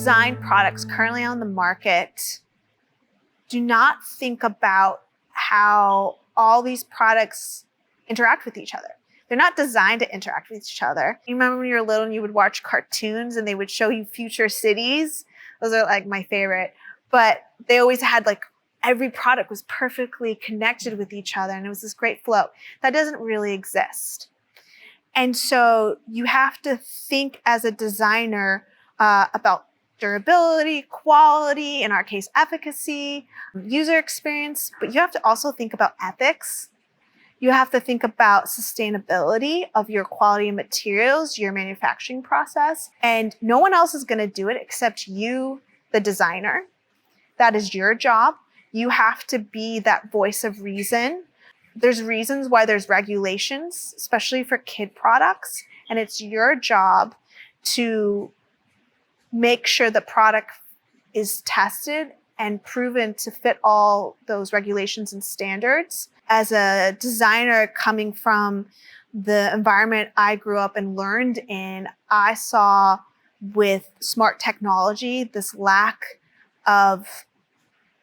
design products currently on the market do not think about how all these products interact with each other. They're not designed to interact with each other. You remember when you were little and you would watch cartoons and they would show you future cities? Those are like my favorite. But they always had like every product was perfectly connected with each other and it was this great flow. That doesn't really exist. And so you have to think as a designer about durability, quality, in our case, efficacy, user experience, but you have to also think about ethics. You have to think about sustainability of your quality materials, your manufacturing process, and no one else is going to do it except you, the designer. That is your job. You have to be that voice of reason. There's reasons why there's regulations, especially for kid products, and it's your job to make sure the product is tested and proven to fit all those regulations and standards. As a designer coming from the environment I grew up and learned in, I saw with smart technology this lack of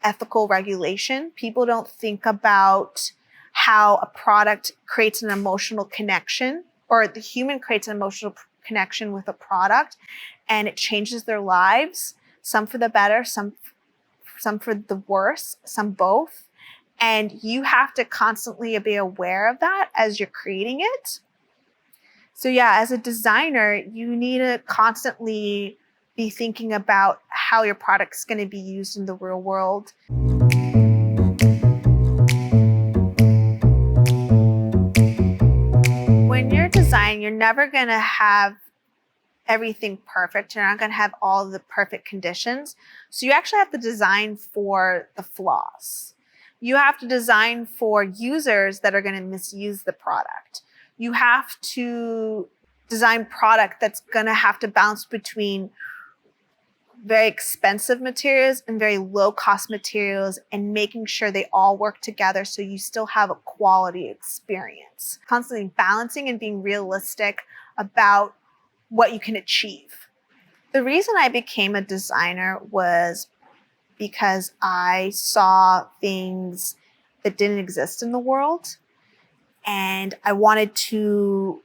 ethical regulation. People don't think about how a product creates an emotional connection, or the human creates an emotional connection with a product, and it changes their lives, some for the better, some for the worse, some both. And you have to constantly be aware of that as you're creating it. So yeah, as a designer, you need to constantly be thinking about how your product's going to be used in the real world. When you're designing, you're never going to have everything perfect. You're not going to have all the perfect conditions. So you actually have to design for the flaws. You have to design for users that are going to misuse the product. You have to design product that's going to have to balance between very expensive materials and very low cost materials, and making sure they all work together so you still have a quality experience. Constantly balancing and being realistic about what you can achieve. The reason I became a designer was because I saw things that didn't exist in the world, and I wanted to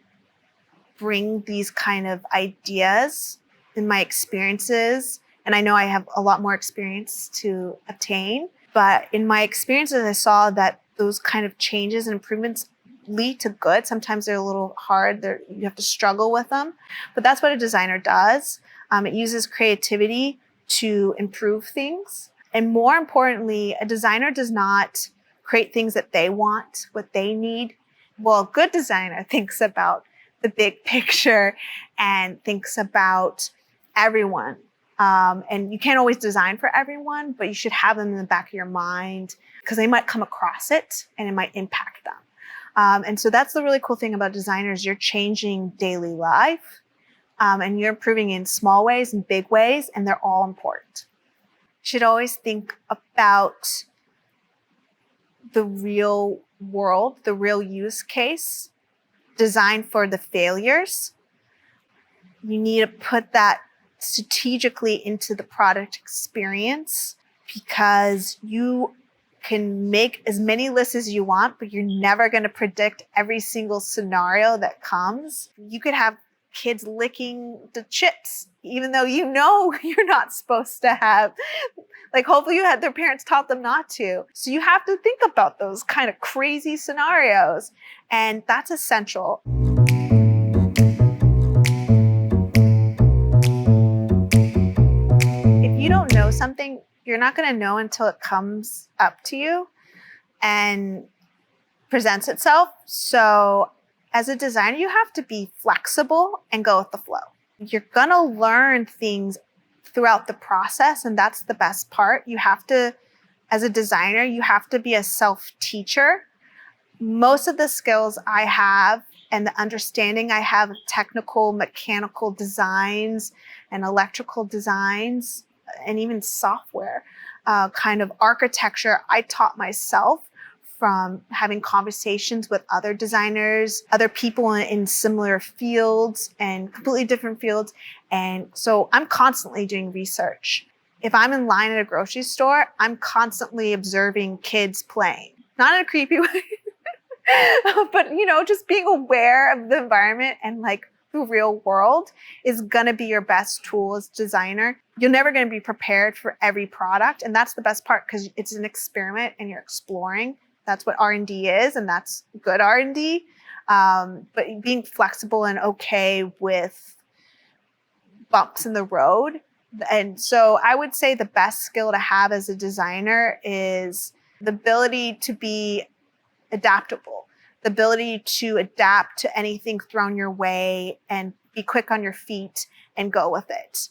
bring these kind of ideas in my experiences. And I know I have a lot more experience to obtain, but in my experiences, I saw that those kind of changes and improvements lead to good. Sometimes they're a little hard. You have to struggle with them, but that's what a designer does. It uses creativity to improve things. And more importantly, a designer does not create things that they want, what they need. Well, a good designer thinks about the big picture and thinks about everyone. And you can't always design for everyone, but you should have them in the back of your mind because they might come across it and it might impact them. And so that's the really cool thing about designers. You're changing daily life, and you're improving in small ways and big ways, and they're all important. You should always think about the real world, the real use case, design for the failures. You need to put that strategically into the product experience, because you can make as many lists as you want, but you're never going to predict every single scenario that comes. You could have kids licking the chips, even though you know you're not supposed to have. Like, hopefully their parents taught them not to. So you have to think about those kind of crazy scenarios, and that's essential. If you don't know something, you're not going to know until it comes up to you and presents itself. So as a designer, you have to be flexible and go with the flow. You're going to learn things throughout the process, and that's the best part. You have to, as a designer, you have to be a self-teacher. Most of the skills I have and the understanding I have of technical, mechanical designs and electrical designs, and even software, kind of architecture, I taught myself from having conversations with other designers, other people in similar fields and completely different fields. And so I'm constantly doing research. If I'm in line at a grocery store, I'm constantly observing kids playing. Not in a creepy way, but just being aware of the environment and like the real world is going to be your best tool as designer. You're never going to be prepared for every product. And that's the best part because it's an experiment and you're exploring. That's what R&D is, and that's good R&D. But being flexible and okay with bumps in the road. And so I would say the best skill to have as a designer is the ability to be adaptable, the ability to adapt to anything thrown your way and be quick on your feet and go with it.